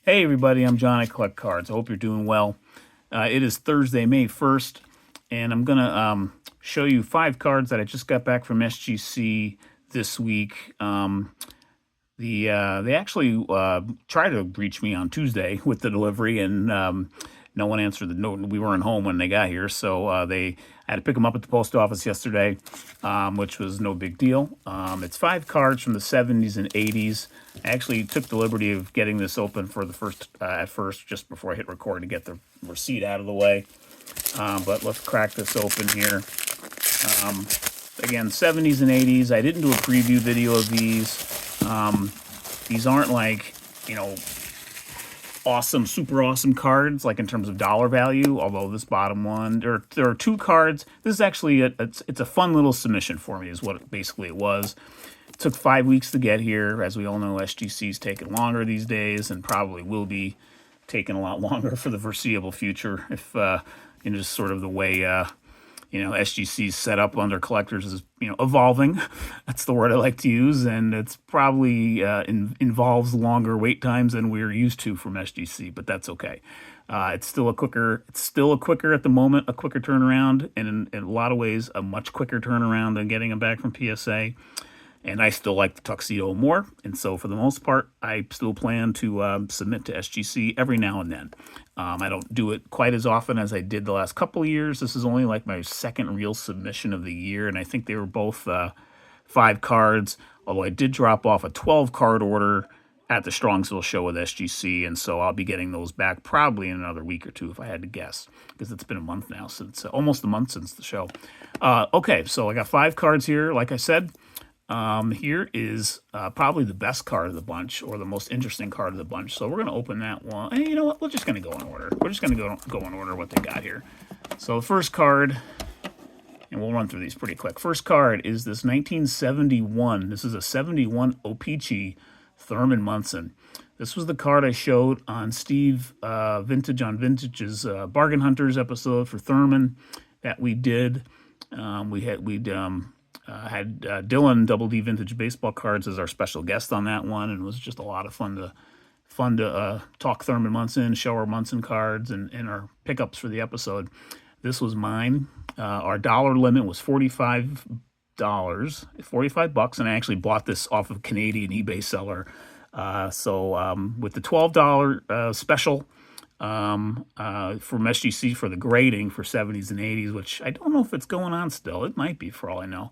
Hey everybody, I'm John. I collect cards. I hope you're doing well. It is Thursday, May 1st, and I'm going to show you 5 cards that I just got back from SGC this week. They actually tried to reach me on Tuesday with the delivery, and no one answered the note. We weren't home when they got here, so I had to pick them up at the post office yesterday, which was no big deal. It's 5 cards from the 70s and 80s. I actually took the liberty of getting this open for the first just before I hit record to get the receipt out of the way. But let's crack this open here. Again, 70s and 80s. I didn't do a preview video of these. These aren't like, awesome, super awesome cards, like in terms of dollar value, although this bottom one, there are 2 cards. This is actually, it's a fun little submission for me is what basically it was. It took 5 weeks to get here. As we all know, SGC's taking longer these days and probably will be taking a lot longer for the foreseeable future if, just sort of the way, SGC's set up under collectors is, evolving. That's the word I like to use, and it's probably involves longer wait times than we're used to from SGC, but that's okay. It's still a quicker at the moment, a quicker turnaround, and in a lot of ways, a much quicker turnaround than getting them back from PSA. And I still like the tuxedo more, and so for the most part, I still plan to submit to SGC every now and then. I don't do it quite as often as I did the last couple of years. This is only like my second real submission of the year, and I think they were both 5 cards, although I did drop off a 12-card order at the Strongsville show with SGC, and so I'll be getting those back probably in another week or 2 if I had to guess, because it's been a month now, since almost a month since the show. Okay, so I got 5 cards here, like I said. Here is probably the best card of the bunch, or the most interesting card of the bunch. So we're going to open that one. And you know what? We're just going to go in order. We're just going to go in order what they got here. So the first card, and we'll run through these pretty quick. First card is this 1971. This is a 71 O-Pee-Chee Thurman Munson. This was the card I showed on Steve Vintage on Vintage's Bargain Hunters episode for Thurman that we did. Had Dylan Double D Vintage Baseball Cards as our special guest on that one, and it was just a lot of fun to talk Thurman Munson, show our Munson cards, and our pickups for the episode. This was mine. Our dollar limit was $45, $45, and I actually bought this off of a Canadian eBay seller. So with the $12 special from SGC for the grading for 70s and 80s, which I don't know if it's going on still. It might be, for all I know.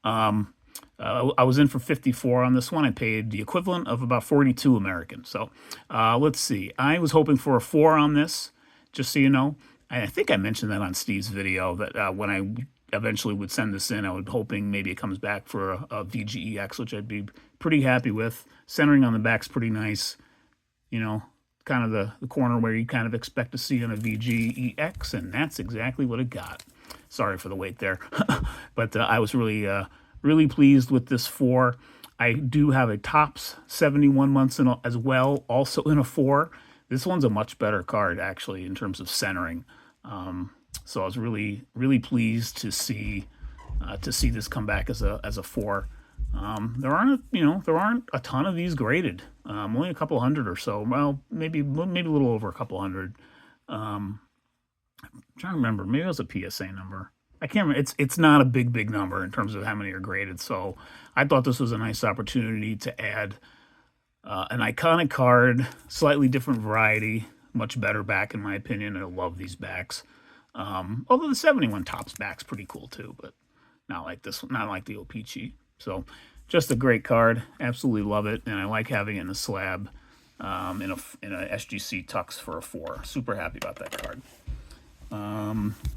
I was in for 54 on this one. I paid the equivalent of about 42 American. So let's see. I was hoping for a 4 on this, just so you know. I think I mentioned that on Steve's video, that when I eventually would send this in, I was hoping maybe it comes back for a VGEX, which I'd be pretty happy with. Centering on the back's pretty nice, kind of the corner where you kind of expect to see on a VGEX, and that's exactly what it got. Sorry for the wait there. But I was really pleased with this 4. I do have a Topps 71 Munson as well, also in a 4. This one's a much better card, actually, in terms of centering. So I was really pleased to see this come back as a 4. There aren't a ton of these graded. Only a couple hundred or so. Well, maybe a little over a couple hundred. I'm trying to remember. Maybe it was a PSA number. I can't remember. It's not a big number in terms of how many are graded. So I thought this was a nice opportunity to add an iconic card, slightly different variety, much better back in my opinion. I love these backs. Although the 71 Topps back's pretty cool too, but not like this one, not like the O-Pee-Chee. So just a great card. Absolutely love it, and I like having it in a slab in a SGC Tux for a 4. Super happy about that card.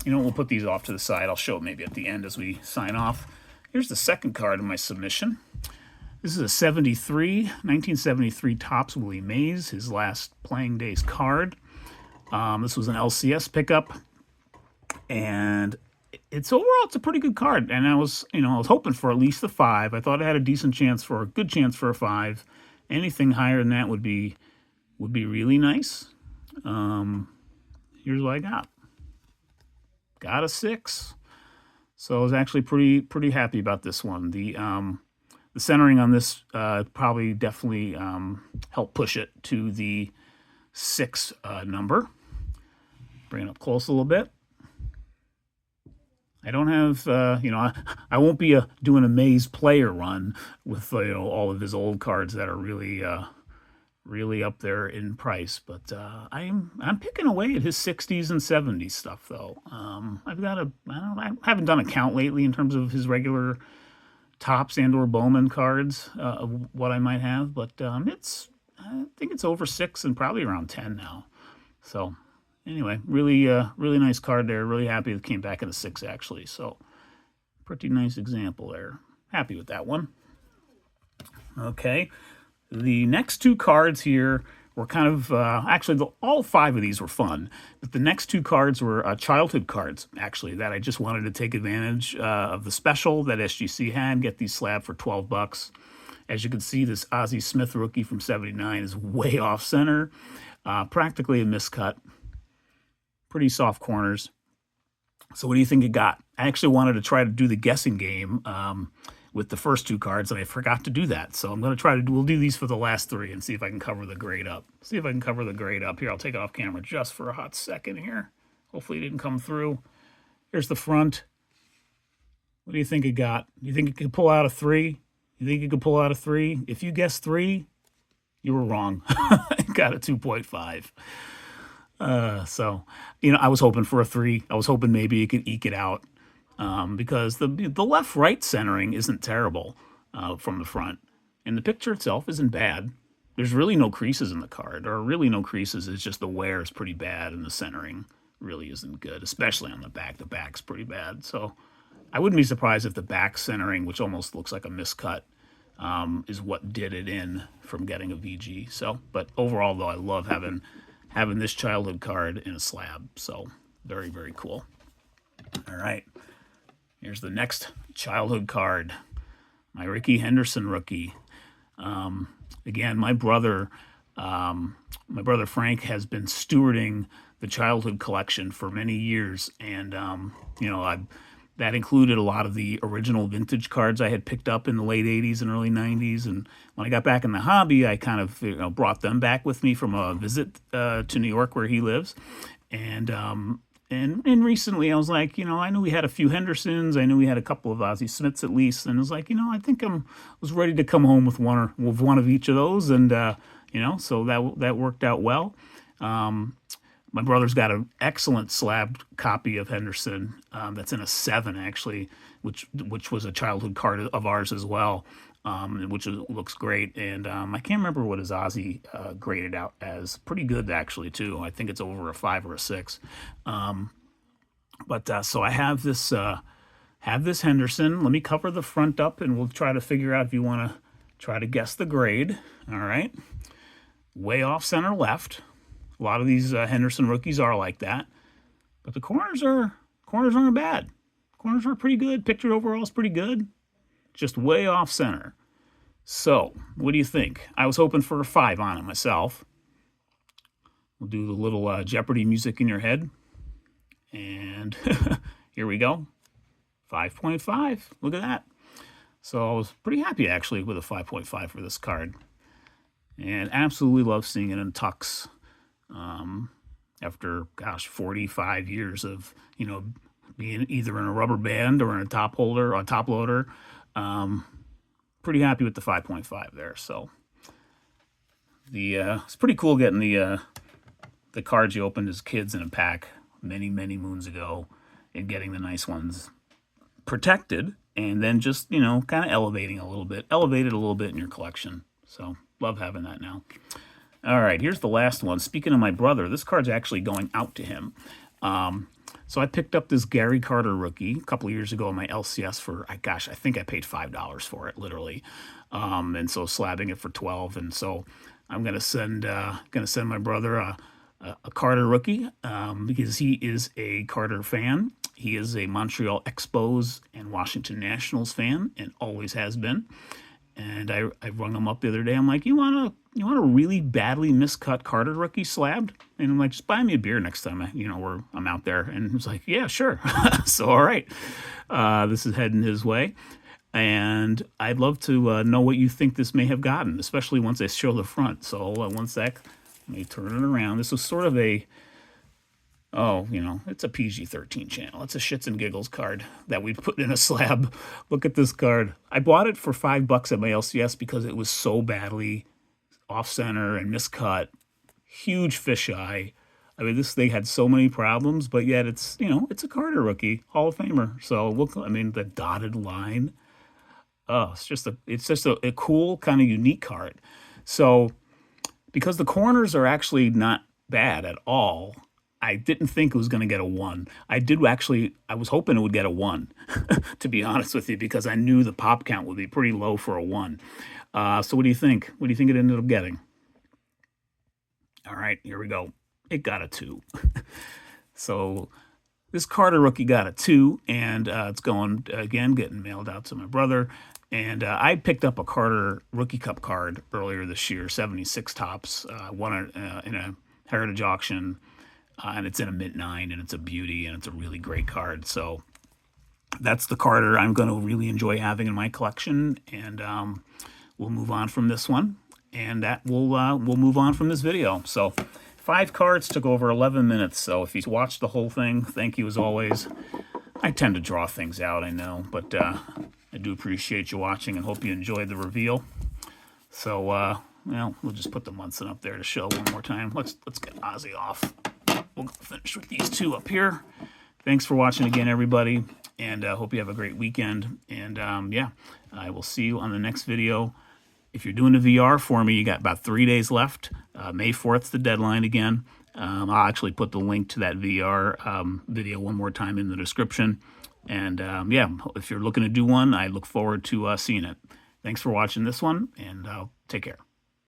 We'll put these off to the side. I'll show it maybe at the end as we sign off. Here's the second card of my submission. This is a 1973 Topps Willy Maze, his last playing days card. This was an LCS pickup, and it's a pretty good card. And I was hoping for at least a 5. I thought I had a good chance for a 5. Anything higher than that would be really nice. Here's what I got. Got a 6. So I was actually pretty happy about this one. The centering on this probably definitely helped push it to the 6 number. Bring it up close a little bit. I don't have, I won't be doing a Maze player run with all of his old cards that are really really up there in price. But I'm picking away at his 60s and 70s stuff though. I haven't done a count lately in terms of his regular tops and or Bowman cards of what I might have, but I think it's over 6 and probably around 10 now. So anyway, really nice card there. Really happy it came back in a 6 actually. So pretty nice example there. Happy with that one. Okay, the next 2 cards here were kind of actually all 5 of these were fun, but the next 2 cards were childhood cards actually that I just wanted to take advantage of the special that SGC had. Get these slabbed for $12. As you can see, this Aussie Smith rookie from '79 is way off center, practically a miscut. Pretty soft corners. So what do you think it got? I actually wanted to try to do the guessing game with the first 2 cards, and I forgot to do that. So I'm going to try to we'll do these for the last 3 and see if I can cover the grade up. See if I can cover the grade up. Here, I'll take it off camera just for a hot second here. Hopefully it didn't come through. Here's the front. What do you think it got? You think it could pull out a 3? You think it could pull out a 3? If you guessed 3, you were wrong. It got a 2.5. So, I was hoping for a 3. I was hoping maybe it could eke it out because the left-right centering isn't terrible from the front. And the picture itself isn't bad. There's really no creases in the card, or really no creases. It's just the wear is pretty bad and the centering really isn't good, especially on the back. The back's pretty bad. So I wouldn't be surprised if the back centering, which almost looks like a miscut, is what did it in from getting a VG. So, but overall, though, I love having this childhood card in a slab. So very, very cool. All right. Here's the next childhood card. My Rickey Henderson rookie. Again, my brother Frank has been stewarding the childhood collection for many years. And, that included a lot of the original vintage cards I had picked up in the late 80s and early 90s. And when I got back in the hobby, I kind of brought them back with me from a visit to New York where he lives. And recently I was like, I knew we had a few Hendersons. I knew we had a couple of Aussie Smiths at least. And I was like, I think was ready to come home with one of each of those. And, so that worked out well. My brother's got an excellent slabbed copy of Henderson that's in a 7 actually, which was a childhood card of ours as well, which looks great. And I can't remember what his Aussie graded out as. Pretty good actually too. I think it's over a 5 or a 6. So I have this Henderson. Let me cover the front up, and we'll try to figure out if you want to try to guess the grade. All right, way off center left. A lot of these Henderson rookies are like that, but the corners aren't bad. Corners are pretty good. Picture overall is pretty good. Just way off center. So, what do you think? I was hoping for a 5 on it myself. We'll do the little Jeopardy music in your head, and here we go. 5.5. Look at that. So I was pretty happy actually with a 5.5 for this card, and absolutely love seeing it in tux. After 45 years of being either in a rubber band or in a top loader, pretty happy with the 5.5 there. So it's pretty cool getting the cards you opened as kids in a pack many moons ago and getting the nice ones protected, and then just kind of elevated a little bit in your collection. So love having that now. All right, here's the last one. Speaking of my brother, this card's actually going out to him. So I picked up this Gary Carter rookie a couple of years ago in my LCS for, I think I paid $5 for it, literally. And so slabbing it for 12. And so I'm gonna send my brother a Carter rookie because he is a Carter fan. He is a Montreal Expos and Washington Nationals fan, and always has been. And I rung him up the other day. I'm like, you want a really badly miscut Carter rookie slabbed? And I'm like, just buy me a beer next time I'm out there. And he's like, yeah, sure. So all right, this is heading his way, and I'd love to know what you think this may have gotten, especially once I show the front. So one sec, Let me turn it around. This was sort of a, oh, you know, it's a PG-13 channel. It's a shits and giggles card that we put in a slab. Look at this card. I bought it for $5 at my LCS because it was so badly off-center and miscut. Huge fisheye. I mean, this thing had so many problems, but yet it's, you know, it's a Carter rookie, Hall of Famer. So look, I mean, the dotted line. Oh, it's just a cool kind of unique card. So because the corners are actually not bad at all, I didn't think it was going to get a 1. I was hoping it would get a 1, to be honest with you, because I knew the pop count would be pretty low for a 1. So what do you think? What do you think it ended up getting? All right, here we go. It got a 2. So this Carter rookie got a 2, and it's going, again, getting mailed out to my brother. And I picked up a Carter Rookie Cup card earlier this year, 76 tops, won it in a Heritage auction, and it's in a mint 9, and it's a beauty, and it's a really great card. So that's the Carter I'm going to really enjoy having in my collection, and we'll move on from this one, and that we'll move on from this video. So 5 cards took over 11 minutes, so if you watched the whole thing, thank you as always. I tend to draw things out, I know, but I do appreciate you watching and hope you enjoyed the reveal. So, well, we'll just put the Munson up there to show one more time. Let's get Ozzie off. We'll finish with these 2 up here. Thanks for watching again, everybody, and hope you have a great weekend. And, yeah, I will see you on the next video. If you're doing a VR for me, you got about 3 days left. May 4th's the deadline again. I'll actually put the link to that VR video one more time in the description. And, yeah, if you're looking to do one, I look forward to seeing it. Thanks for watching this one, and take care.